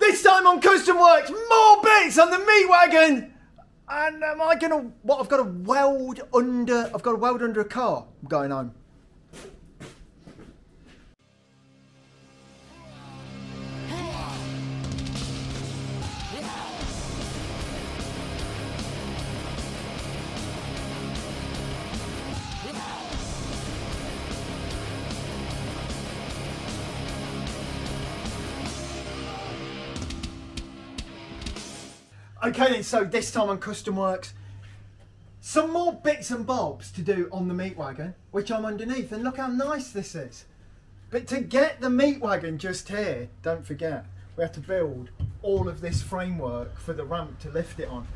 This time on Kustom Works, more bits on the meat wagon. And am I gonna, what, I've got to weld under a car. I'm going home. Okay then, so this time on Kustom Works, some more bits and bobs to do on the meat wagon, which I'm underneath, and look how nice this is. But to get the meat wagon just here, don't forget, we have to build all of this framework for the ramp to lift it on.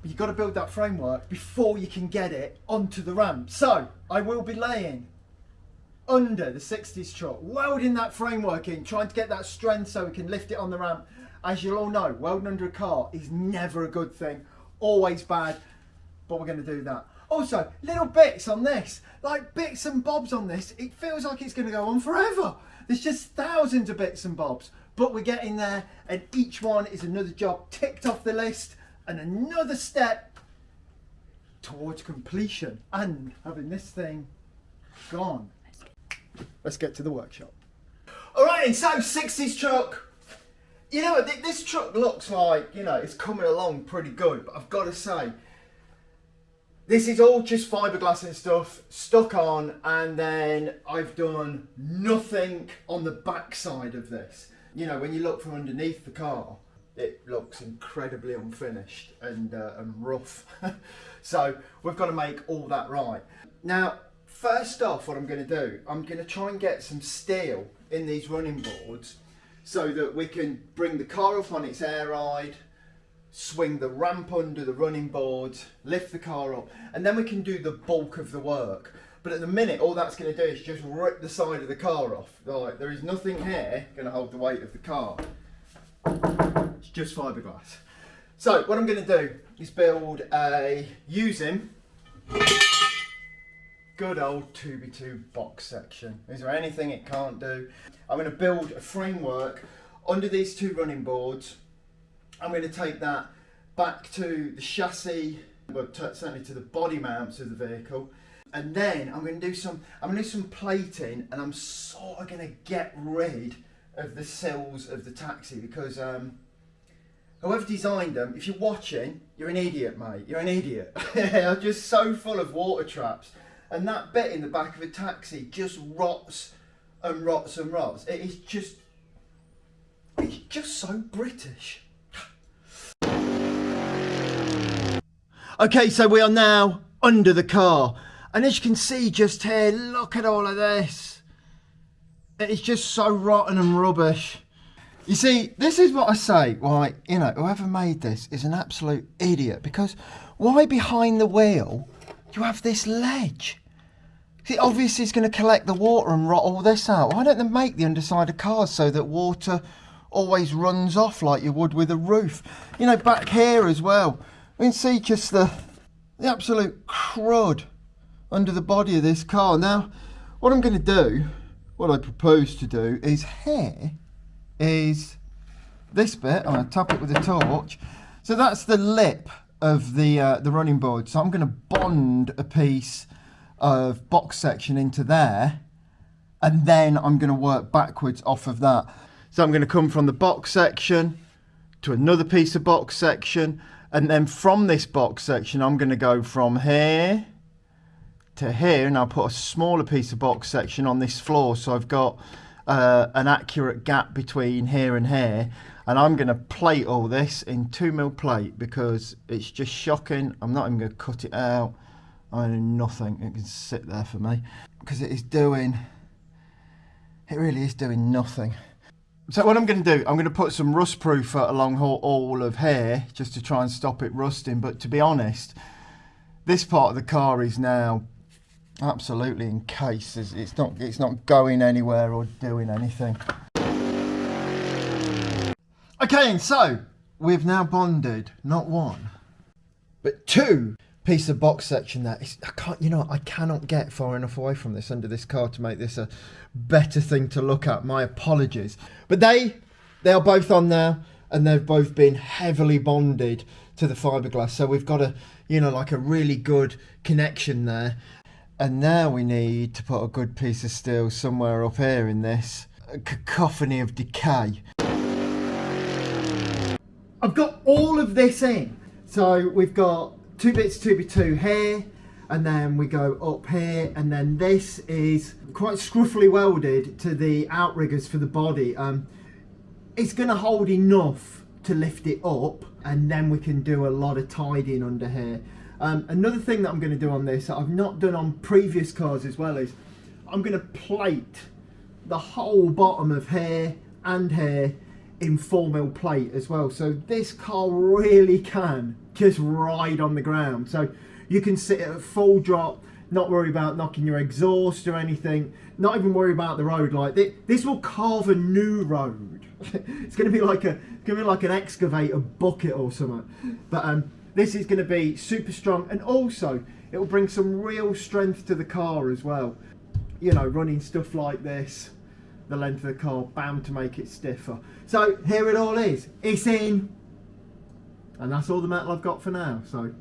But you've got to build that framework before you can get it onto the ramp. So I will be laying under the 60s truck, welding that framework in, trying to get that strength so we can lift it on the ramp. As you'll all know, welding under a car is never a good thing, always bad, but we're going to do that. Also, little bits on this, like bits and bobs on this, it feels like it's going to go on forever. There's just thousands of bits and bobs, but we're getting there, and each one is another job ticked off the list and another step towards completion and having this thing gone. Let's get to the workshop. All right, so 60s truck. You know, this truck looks like, you know, it's coming along pretty good, but I've got to say, this is all just fiberglass and stuff stuck on, and then I've done nothing on the back side of this. You know, when you look from underneath the car, it looks incredibly unfinished and rough. So we've got to make all that right. Now, first off, what I'm going to do, I'm going to try and get some steel in these running boards, so that we can bring the car up on its air ride, swing the ramp under the running boards, lift the car up, and then we can do the bulk of the work. But at the minute, all that's going to do is just rip the side of the car off. Like, there is nothing here going to hold the weight of the car. It's just fiberglass. So what I'm going to do is build using good old 2x2 box section. Is there anything it can't do? I'm going to build a framework under these two running boards. I'm going to take that back to the chassis, well, certainly to the body mounts of the vehicle, and then I'm going to do some plating, and I'm sort of going to get rid of the sills of the taxi, because whoever designed them, if you're watching, you're an idiot, mate. You're an idiot. They're just so full of water traps. And that bit in the back of a taxi just rots and rots and rots. It's just so British. Okay, so we are now under the car. And as you can see just here, look at all of this. It's just so rotten and rubbish. You see, this is what I say, why, you know, whoever made this is an absolute idiot, because why behind the wheel you have this ledge? See, obviously it's going to collect the water and rot all this out. Why don't they make the underside of cars so that water always runs off like you would with a roof? You know, back here as well, we can see just the absolute crud under the body of this car. Now, what I'm going to do, what I propose to do is here is this bit. I'm going to tap it with a torch. So that's the lip of the running board. So I'm going to bond a piece of box section into there, and then I'm going to work backwards off of that. So I'm going to come from the box section to another piece of box section, and then from this box section I'm going to go from here to here, and I'll put a smaller piece of box section on this floor, so I've got an accurate gap between here and here. And I'm going to plate all this in 2mm plate, because it's just shocking. I'm not even going to cut it out. I do nothing. It can sit there for me, because it really is doing nothing. So what I'm going to do, I'm going to put some rust proof along all of here, just to try and stop it rusting. But to be honest, this part of the car is now absolutely encased. It's not going anywhere or doing anything. Okay, and so we've now bonded not one, but two piece of box section there. I cannot get far enough away from this under this car to make this a better thing to look at. My apologies. But they They are both on now, and they've both been heavily bonded to the fiberglass. So we've got a, you know, like a really good connection there. And now we need to put a good piece of steel somewhere up here in this cacophony of decay. I've got all of this in. So we've got 2 bits 2x2 here, and then we go up here, and then this is quite scruffily welded to the outriggers for the body. It's going to hold enough to lift it up, and then we can do a lot of tidying under here. Another thing that I'm going to do on this that I've not done on previous cars as well is I'm going to plate the whole bottom of here and here in 4mm plate as well. So this car really can just ride on the ground. So you can sit at full drop, not worry about knocking your exhaust or anything, not even worry about the road. Like this will carve a new road. It's going to be like an excavator bucket or something. But this is going to be super strong, and also it will bring some real strength to the car as well. You know, running stuff like this, the length of the car, bound to make it stiffer. So here it all is. It's in, and that's all the metal I've got for now. So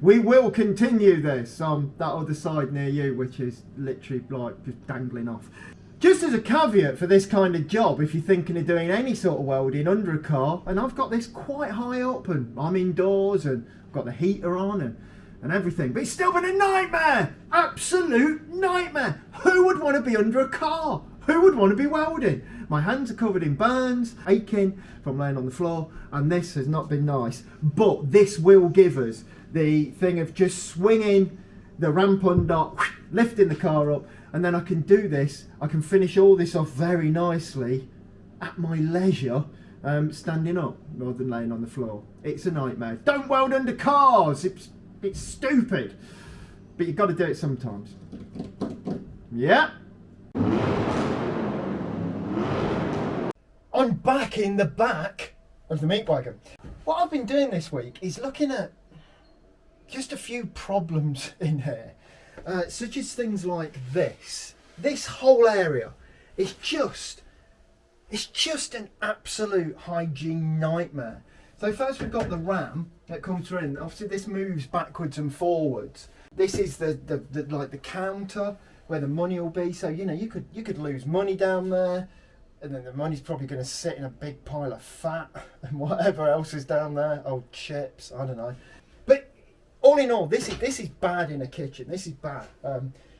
we will continue this on that other side near you, which is literally like just dangling off. Just as a caveat for this kind of job, if you're thinking of doing any sort of welding under a car, and I've got this quite high up, and I'm indoors, and I've got the heater on and everything, but it's still been a nightmare, absolute nightmare. Who would want to be under a car? Who would want to be welding? My hands are covered in burns, aching from laying on the floor, and this has not been nice. But this will give us the thing of just swinging the ramp under, lifting the car up, and then I can do this. I can finish all this off very nicely at my leisure, standing up rather than laying on the floor. It's a nightmare. Don't weld under cars. It's stupid, but you've got to do it sometimes. Yeah. I'm back in the back of the meat wagon. What I've been doing this week is looking at just a few problems in here, such as things like this. This whole area is just an absolute hygiene nightmare. So first we've got the ram that comes through. Obviously this moves backwards and forwards. This is the like the counter where the money will be. So you know you could lose money down there, and then the money's probably going to sit in a big pile of fat and whatever else is down there, old chips, I don't know. But all in all, this is bad in a kitchen. This is bad.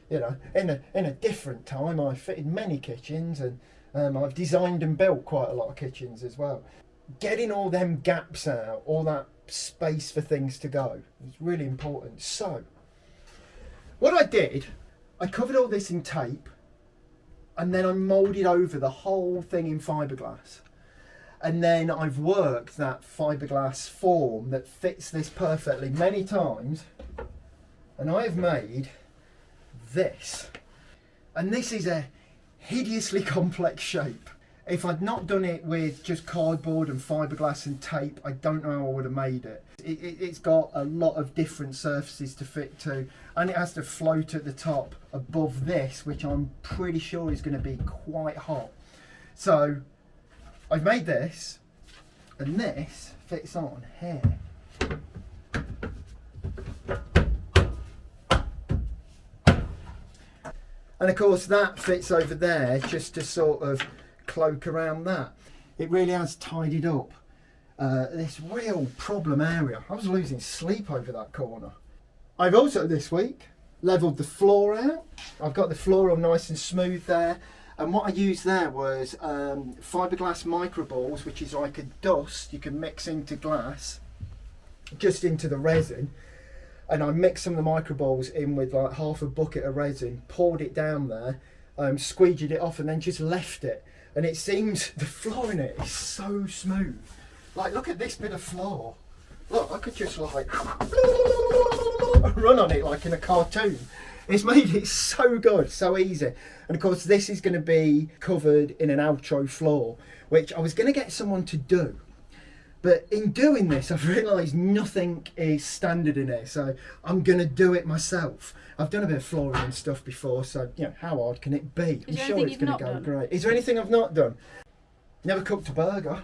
You know, in a different time, I fitted many kitchens, and I've designed and built quite a lot of kitchens as well. Getting all them gaps out, all that space for things to go, is really important. So, what I did, I covered all this in tape, and then I moulded over the whole thing in fiberglass. And then I've worked that fiberglass form that fits this perfectly many times, and I have made this. And this is a hideously complex shape. If I'd not done it with just cardboard and fiberglass and tape, I don't know how I would have made it. It's got a lot of different surfaces to fit to, and it has to float at the top above this, which I'm pretty sure is going to be quite hot. So I've made this, and this fits on here. And of course that fits over there just to sort of cloak around that. It really has tidied up this real problem area. I was losing sleep over that corner. I've also this week levelled the floor out. I've got the floor all nice and smooth there, and what I used there was fiberglass microballs, which is like a dust you can mix into glass, just into the resin. And I mixed some of the microballs in with like half a bucket of resin, poured it down there, squeegeed it off, and then just left it. And it seems the floor in it is so smooth. Like, look at this bit of floor. Look, I could just like run on it like in a cartoon. It's made it so good, so easy. And of course this is going to be covered in an outro floor, which I was going to get someone to do. But in doing this, I've realised nothing is standard in here, so I'm going to do it myself. I've done a bit of flooring and stuff before, so you know, how hard can it be? I'm sure it's going to go great. Is there anything I've not done? Never cooked a burger.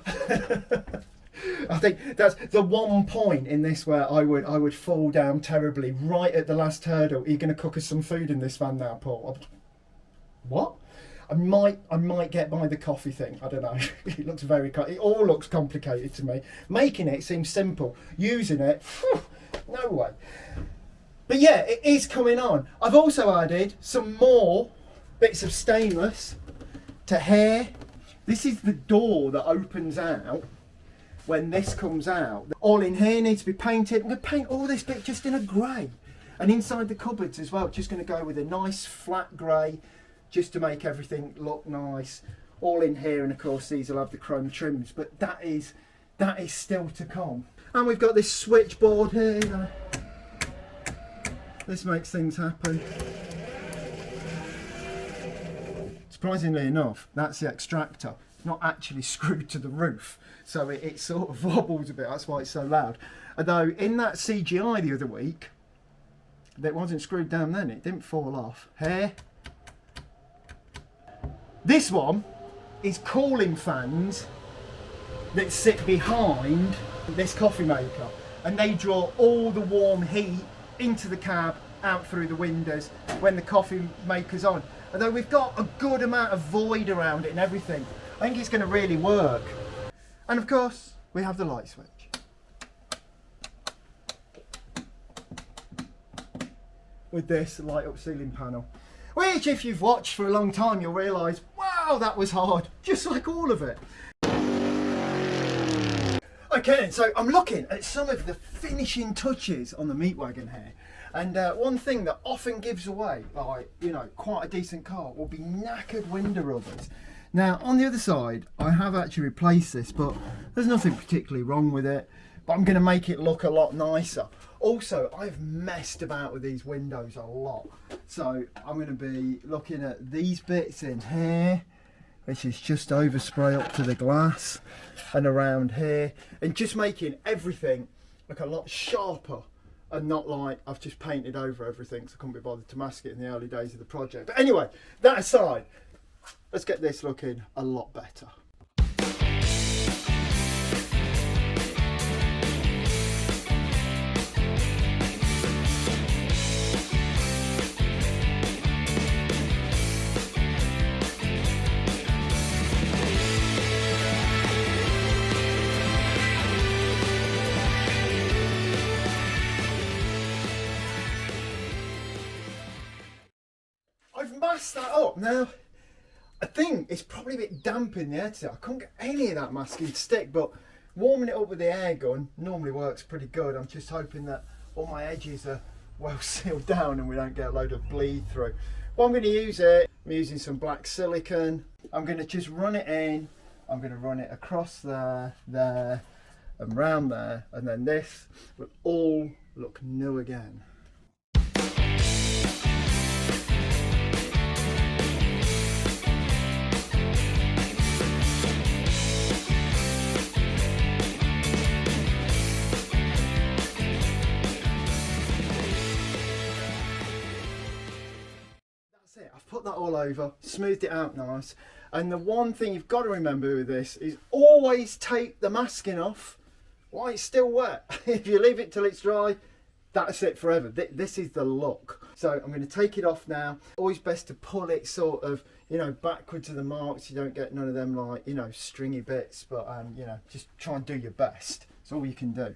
I think that's the one point in this where I would fall down terribly right at the last hurdle. Are you going to cook us some food in this van now, Paul? What? I might get by the coffee thing. I don't know. It looks it all looks complicated to me. Making it seems simple. Using it, no way. But yeah, it is coming on. I've also added some more bits of stainless to here. This is the door that opens out when this comes out. All in here needs to be painted. I'm going to paint all this bit just in a grey. And inside the cupboards as well, just going to go with a nice flat grey just to make everything look nice. All in here, and of course these will have the chrome trims, but that is still to come. And we've got this switchboard here. This makes things happen. Surprisingly enough, that's the extractor. It's not actually screwed to the roof, so it sort of wobbles a bit. That's why it's so loud. Although in that CGI the other week, that wasn't screwed down then. It didn't fall off. Here. This one is cooling fans that sit behind this coffee maker, and they draw all the warm heat into the cab, out through the windows when the coffee maker's on. Although we've got a good amount of void around it and everything, I think it's going to really work. And of course, we have the light switch. With this light up ceiling panel, which if you've watched for a long time, you'll realise, wow, that was hard, just like all of it. Okay, so I'm looking at some of the finishing touches on the meat wagon here. And one thing that often gives away, like, you know, quite a decent car will be knackered window rubbers. Now, on the other side, I have actually replaced this, but there's nothing particularly wrong with it. But I'm going to make it look a lot nicer. Also, I've messed about with these windows a lot. So I'm going to be looking at these bits in here, which is just overspray up to the glass, and around here, and just making everything look a lot sharper. And not like I've just painted over everything, so I couldn't be bothered to mask it in the early days of the project. But anyway, that aside, let's get this looking a lot better. I've masked that up. Now, I think it's probably a bit damp in the air today. I couldn't get any of that masking to stick, but warming it up with the air gun normally works pretty good. I'm just hoping that all my edges are well sealed down and we don't get a load of bleed through. Well, I'm going to use it. I'm using some black silicone. I'm going to just run it in. I'm going to run it across there, there, and round there, and then this will all look new again. I've put that all over, smoothed it out nice, and the one thing you've got to remember with this is always take the masking off while it's still wet. If you leave it till it's dry, that's it forever. This is the look. So I'm going to take it off now. Always best to pull it sort of, you know, backwards to the marks. You don't get none of them like, you know, stringy bits, but you know, just try and do your best. That's all you can do.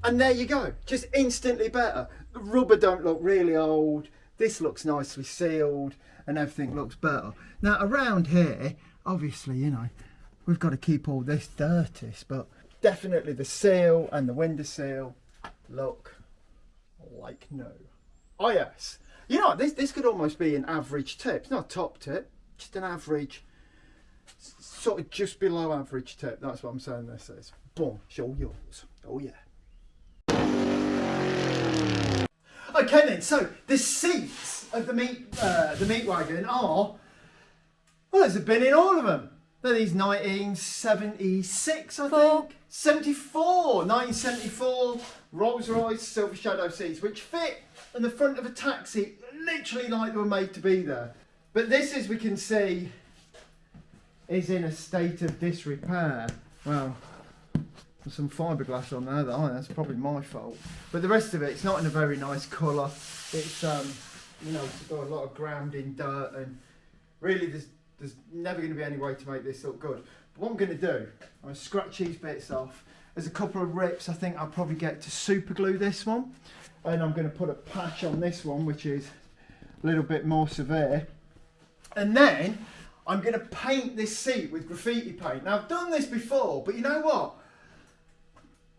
And there you go, just instantly better. The rubber don't look really old, this looks nicely sealed, and everything looks better. Now around here, obviously, you know, we've got to keep all this dirtiest, but definitely the seal and the window seal look like new. Oh yes, you know, this could almost be an average tip. It's not a top tip, just an average, sort of just below average tip. That's what I'm saying this is. Boom, show yours. Oh yeah. Okay then, so the seats of the meat wagon are Well, there's a bin in all of them. They're these 1976, I think. 1974 Rolls Royce Silver Shadow seats, which fit in the front of a taxi, literally like they were made to be there. But this, as we can see, is in a state of disrepair. Well, there's some fiberglass on there, though. That's probably my fault. But the rest of it, it's not in a very nice colour. It's, you know, it's got a lot of ground in dirt, and really there's never going to be any way to make this look good. But what I'm going to do, I'm going to scratch these bits off. There's a couple of rips I think I'll probably get to super glue this one. And I'm going to put a patch on this one, which is a little bit more severe. And then I'm going to paint this seat with graffiti paint. Now, I've done this before, but you know what?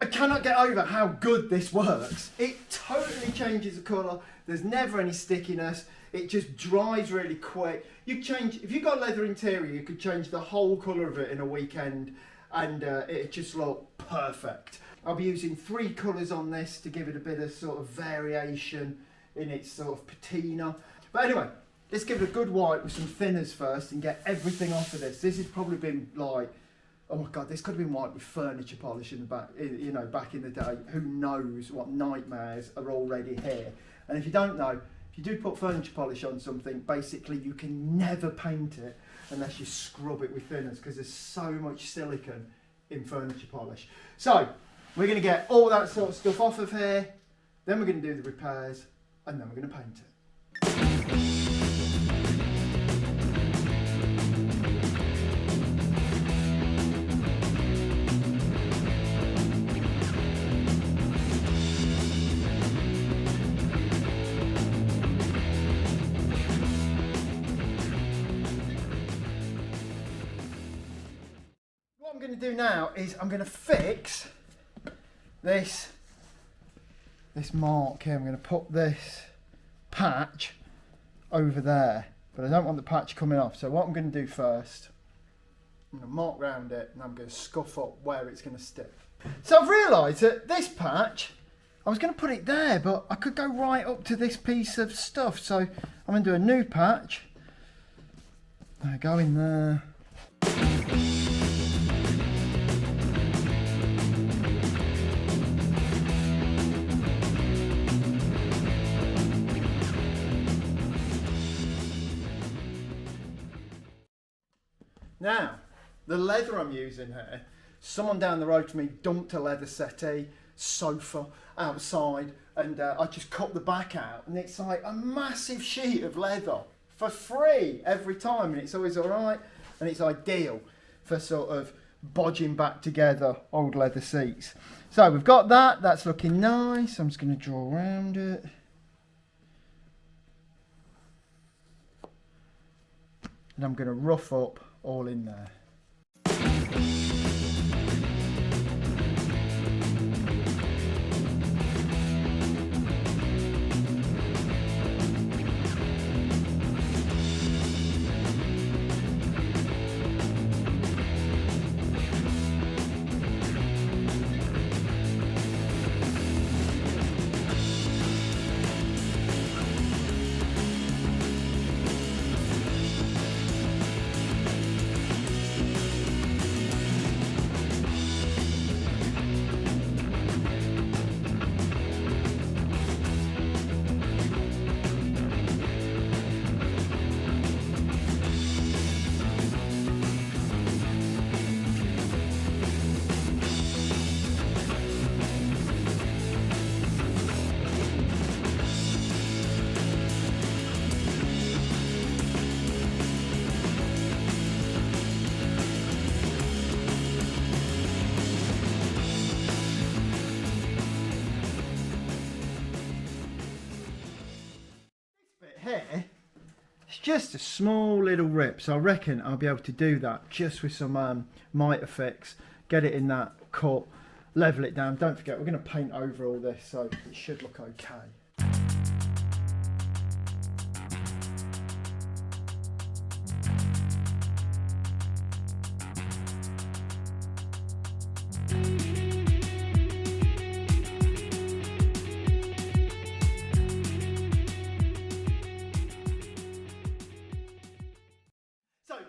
I cannot get over how good this works. It totally changes the colour. There's never any stickiness. It just dries really quick. You change, if you've got a leather interior, you could change the whole colour of it in a weekend, and it just look perfect. I'll be using 3 colours on this to give it a bit of sort of variation in its sort of patina. But anyway, let's give it a good wipe with some thinners first and get everything off of this. This has probably been like, oh my God, this could have been wiped with furniture polish in the back, you know, back in the day. Who knows what nightmares are already here. And if you don't know, if you do put furniture polish on something, basically you can never paint it unless you scrub it with thinners, because there's so much silicone in furniture polish. So we're going to get all that sort of stuff off of here, then we're going to do the repairs, and then we're going to paint it. What I'm going to do now is I'm going to fix this mark here. I'm going to put this patch over there, but I don't want the patch coming off. So what I'm going to do first, I'm going to mark round it, and I'm going to scuff up where it's going to stick. So I've realised that this patch, I was going to put it there, but I could go right up to this piece of stuff. So I'm going to do a new patch. Go in there. Now, the leather I'm using here, someone down the road from me dumped a leather settee, sofa outside, and I just cut the back out, and it's like a massive sheet of leather for free every time, and it's always all right, and it's ideal for sort of bodging back together old leather seats. So we've got that, that's looking nice. I'm just going to draw around it. And I'm going to rough up all in there. Here, it's just a small little rip, so I reckon I'll be able to do that just with some mitre fix, get it in that cut, level it down. Don't forget, we're going to paint over all this, so it should look okay.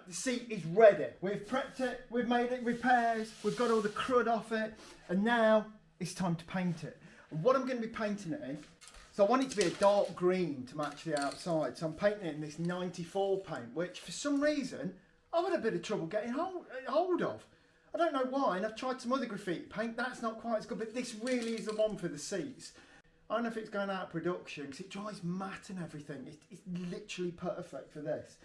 The the seat is ready. We've prepped it, we've made it repairs, we've got all the crud off it, and now it's time to paint it. And what I'm going to be painting it in, so I want it to be a dark green to match the outside, so I'm painting it in this 94 paint, which for some reason I've had a bit of trouble getting hold of. I don't know why, and I've tried some other graffiti paint, that's not quite as good, but this really is the one for the seats. I don't know if it's going out of production because it dries matte and everything. It's literally perfect for this.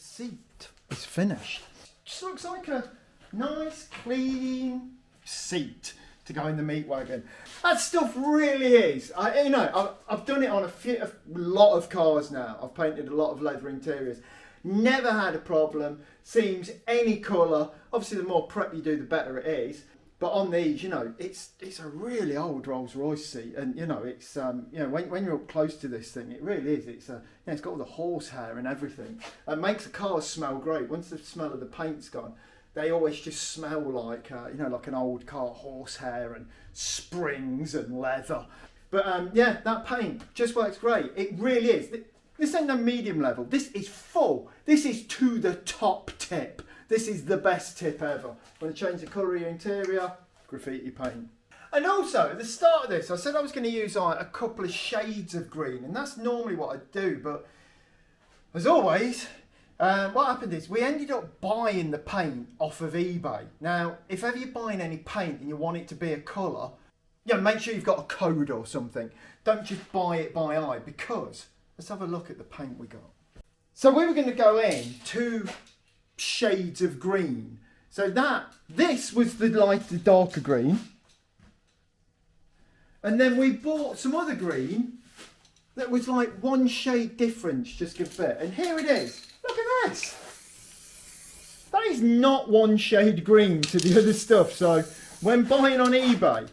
Seat is finished. Just looks like a nice clean seat to go in the meat wagon. That stuff really is. I've done it on a lot of cars now. I've painted a lot of leather interiors. Never had a problem. Seems any colour. Obviously, the more prep you do, the better it is. But on these, it's a really old Rolls Royce seat, and it's when you're up close to this thing, it really is. It's got all the horsehair and everything. It makes the cars smell great. Once the smell of the paint's gone, they always just smell like like an old car, horsehair and springs and leather. But yeah, that paint just works great. It really is. This ain't no medium level. This is full. This is to the top tip. This is the best tip ever. Want to change the colour of your interior? Graffiti paint. And also, at the start of this, I said I was going to use a couple of shades of green, and that's normally what I do, but as always, what happened is we ended up buying the paint off of eBay. Now, if ever you're buying any paint and you want it to be a colour, make sure you've got a code or something. Don't just buy it by eye, because let's have a look at the paint we got. So we were going to go in 2 shades of green. So this was the darker green. And then we bought some other green that was like 1 shade difference, just a bit. And here it is. Look at this. That is not 1 shade green to the other stuff. So when buying on eBay,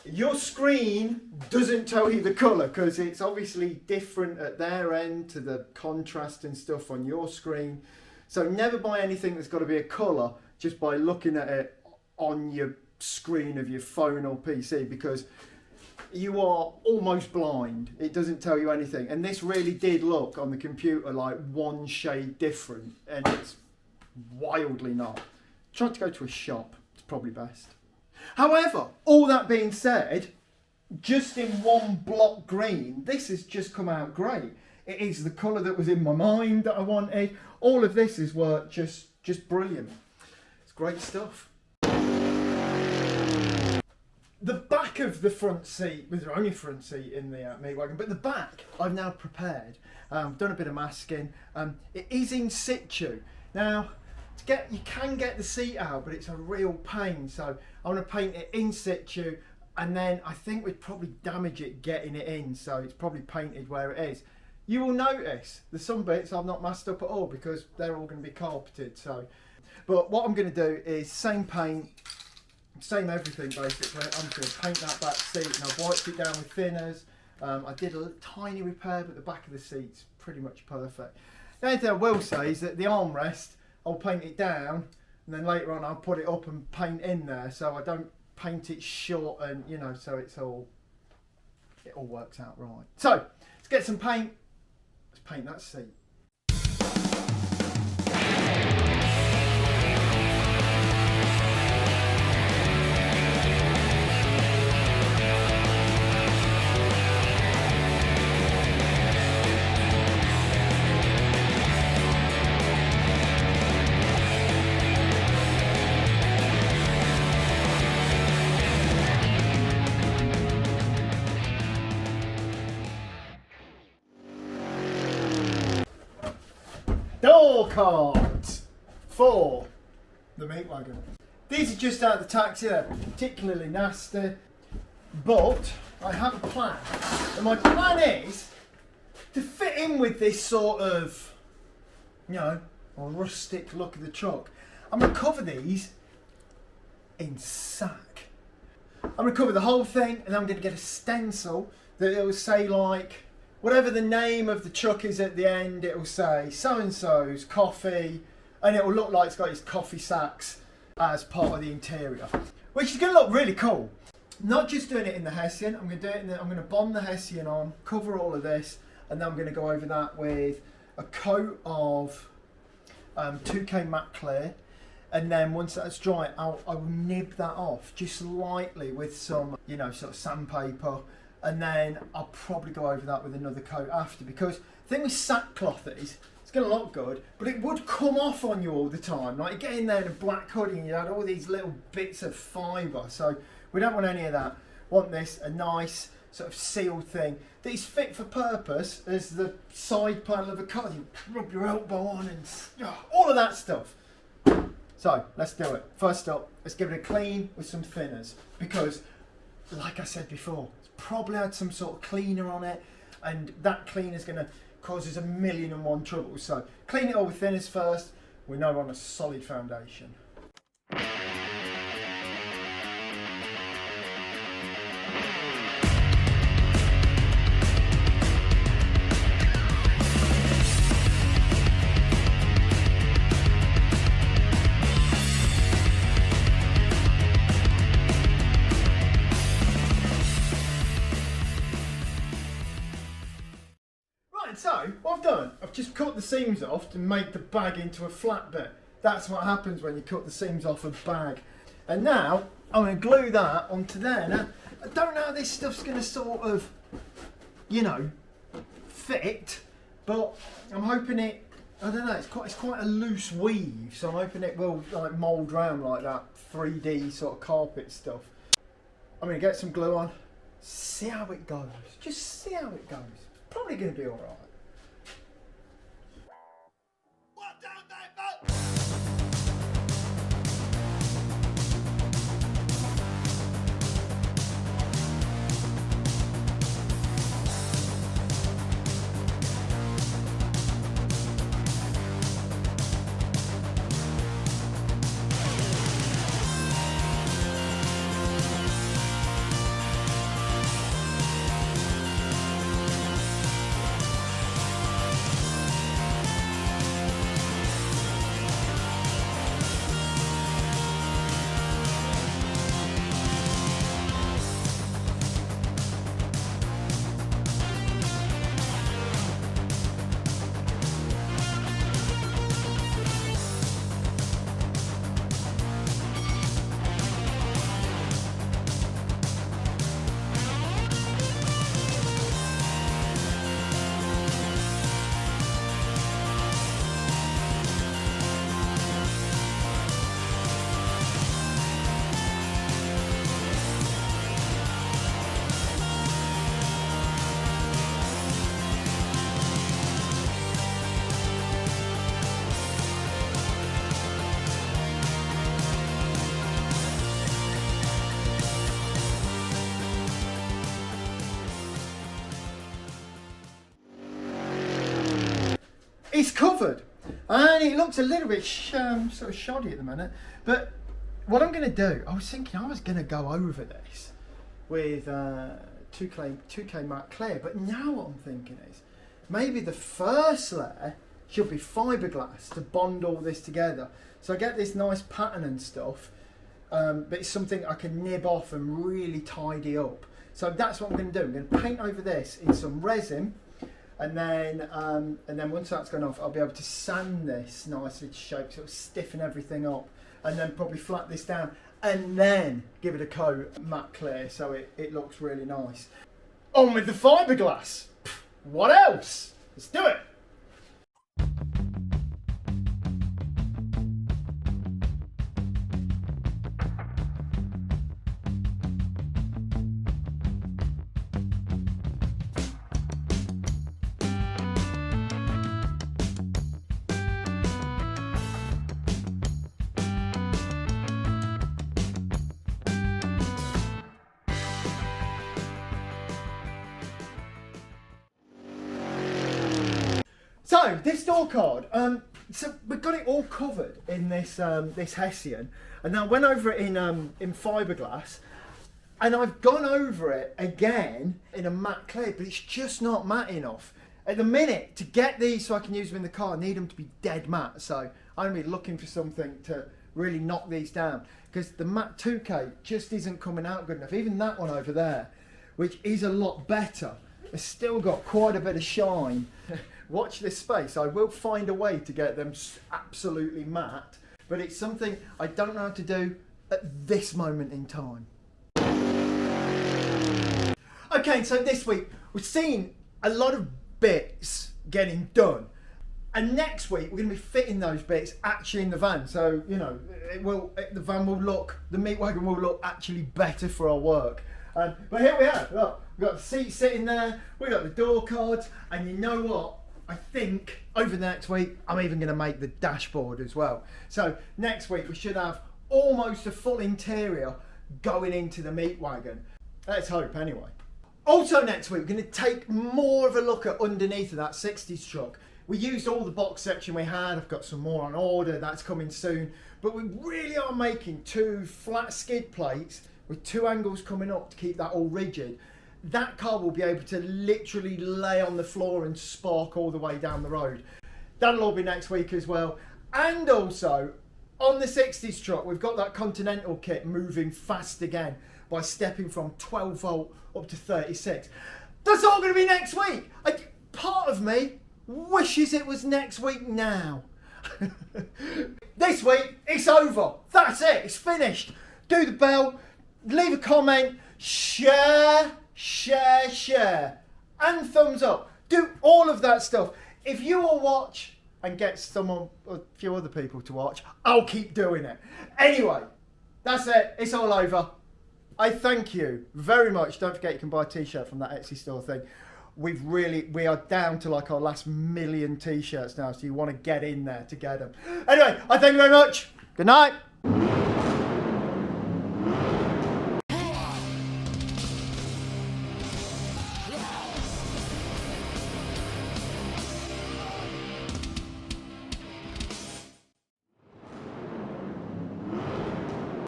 your screen doesn't tell you the colour because it's obviously different at their end to the contrast and stuff on your screen. So never buy anything that's got to be a colour just by looking at it on your screen of your phone or PC, because you are almost blind. It doesn't tell you anything. And this really did look on the computer like 1 shade different, and it's wildly not. Try to go to a shop. It's probably best. However, all that being said, just in 1 block green, this has just come out great. It is the colour that was in my mind that I wanted. All of this is worked just brilliant. It's great stuff. The back of the front seat, was the only front seat in the meat wagon, but the back I've now prepared. Done a bit of masking. It is in situ. Now, you can get the seat out, but it's a real pain. So I want to paint it in situ, and then I think we'd probably damage it getting it in. So it's probably painted where it is. You will notice there's some bits I've not masked up at all because they're all going to be carpeted. So, but what I'm going to do is same paint, same everything basically. I'm going to paint that back seat, and I've wiped it down with thinners. I did a tiny repair, but the back of the seat's pretty much perfect. The only thing I will say is that the armrest, I'll paint it down, and then later on I'll put it up and paint in there, so I don't paint it short, and so it all works out right. So let's get some paint. Let's paint that seat. Door cards for the meat wagon. These are just out of the taxi, they're particularly nasty, but I have a plan. And my plan is to fit in with this sort of, you know, rustic look of the truck, I'm going to cover these in sack. I'm going to cover the whole thing, and I'm going to get a stencil that it will say, like, whatever the name of the truck is at the end, it will say so-and-so's coffee, and it will look like it's got its coffee sacks as part of the interior, which is going to look really cool. Not just doing it in the Hessian, I'm going to do it I'm going to bond the Hessian on, cover all of this, and then I'm going to go over that with a coat of 2K matte clear, and then once that's dry, I will nib that off just lightly with some, you know, sort of sandpaper, and then I'll probably go over that with another coat after, because the thing with sackcloth is, it's going to look good, but it would come off on you all the time. Like, you get in there in a black hoodie and you had all these little bits of fibre, so we don't want any of that. Want this, a nice sort of sealed thing that is fit for purpose as the side panel of a car. You rub your elbow on and all of that stuff. So let's do it. First up, let's give it a clean with some thinners, because like I said before, it's probably had some sort of cleaner on it, and that cleaner is going to cause us 1,000,001 troubles. So clean it all with thinners first. We know we're on a solid foundation. So, what I've done, I've just cut the seams off to make the bag into a flat bit. That's what happens when you cut the seams off a bag. And now, I'm going to glue that onto there. Now, I don't know how this stuff's going to sort of, you know, fit, but I'm hoping it, I don't know, it's quite a loose weave, so I'm hoping it will like mould round like that 3D sort of carpet stuff. I'm going to get some glue on, see how it goes, just see how it goes. Probably going to be alright. It's covered, and it looks a little bit sort of shoddy at the minute, but what I'm going to do, I was thinking I was going to go over this with 2K matte clear, but now what I'm thinking is maybe the first layer should be fiberglass to bond all this together, so I get this nice pattern and stuff, but it's something I can nib off and really tidy up. So that's what I'm going to do. I'm going to paint over this in some resin, and then once that's gone off, I'll be able to sand this nicely to shape, sort of stiffen everything up, and then probably flat this down, and then give it a coat matte clear so it looks really nice. On with the fiberglass. What else? Let's do it. So this door card, so we've got it all covered in this this Hessian, and now I went over it in fiberglass, and I've gone over it again in a matte clear, but it's just not matte enough. At the minute, to get these so I can use them in the car, I need them to be dead matte. So I'm gonna be looking for something to really knock these down, because the matte 2K just isn't coming out good enough. Even that one over there, which is a lot better, it's still got quite a bit of shine. Watch this space. I will find a way to get them absolutely matte, but it's something I don't know how to do at this moment in time. Okay, so this week we've seen a lot of bits getting done, and next week we're going to be fitting those bits actually in the van. So you know, the van will look, the meat wagon will look actually better for our work. But here we are. Look, we've got the seat sitting there, we've got the door cards, and you know what? I think over the next week I'm even going to make the dashboard as well. So next week we should have almost a full interior going into the meat wagon. Let's hope anyway. Also next week we're going to take more of a look at underneath of that 60s truck. We used all the box section we had. I've got some more on order, that's coming soon. But we really are making 2 flat skid plates with 2 angles coming up to keep that all rigid. That car will be able to literally lay on the floor and spark all the way down the road. That'll all be next week as well. And also, on the 60s truck, we've got that Continental kit moving fast again by stepping from 12 volt up to 36. That's all going to be next week. Part of me wishes it was next week now. This week, it's over. That's it. It's finished. Do the bell, leave a comment, share, and thumbs up. Do all of that stuff. If you all watch and get a few other people to watch, I'll keep doing it. Anyway, that's it. It's all over. I thank you very much. Don't forget you can buy a t-shirt from that Etsy store thing. We are down to like our last 1 million t-shirts now, so you want to get in there to get them. Anyway, I thank you very much. Good night.